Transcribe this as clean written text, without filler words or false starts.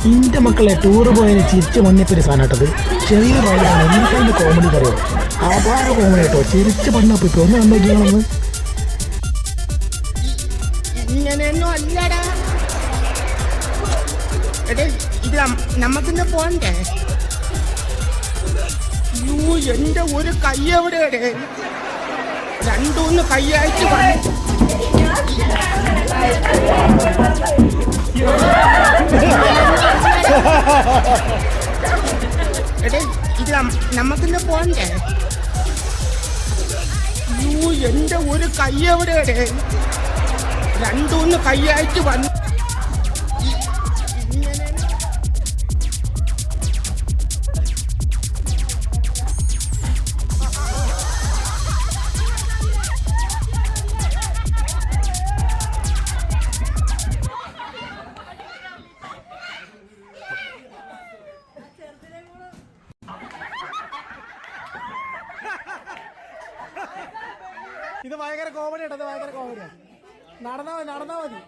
ഇന്റെ മക്കളെ ടൂറ് പോയതിന് ചിരിച്ച് മണ്ണിപ്പൊരു സാധനട്ടത് ചെറിയ റൈഡാണ്. എനിക്കതിന്റെ കോമഡി പറയും. അപാര കോമഡി കേട്ടോ. ചിരിച്ച് പണ്ണപ്പോ ഇപ്പൊ ഒന്ന് കണ്ടോക്കിയാണെന്ന്. ഇങ്ങനെയൊന്നും അല്ലടാ. എടേ ഇത് നമ്മക്കിന്ന് പോണ്ടേ? എന്റെ ഒരു കൈ എവിടെയാടേ? രണ്ടൂന്ന് കൈയായിട്ട് എടേ ഇത് നമ്മക്കിന്ന് പോണ്ടേ? എന്റെ ഒരു കൈ എവിടെയാടേ? രണ്ടൂന്ന് കൈയായിട്ട് വന്നു. ഇത് ഭയങ്കര കോമഡി കേട്ടോ. ഇത് ഭയങ്കര കോമഡിയാണ്. നടന്നാ മതി.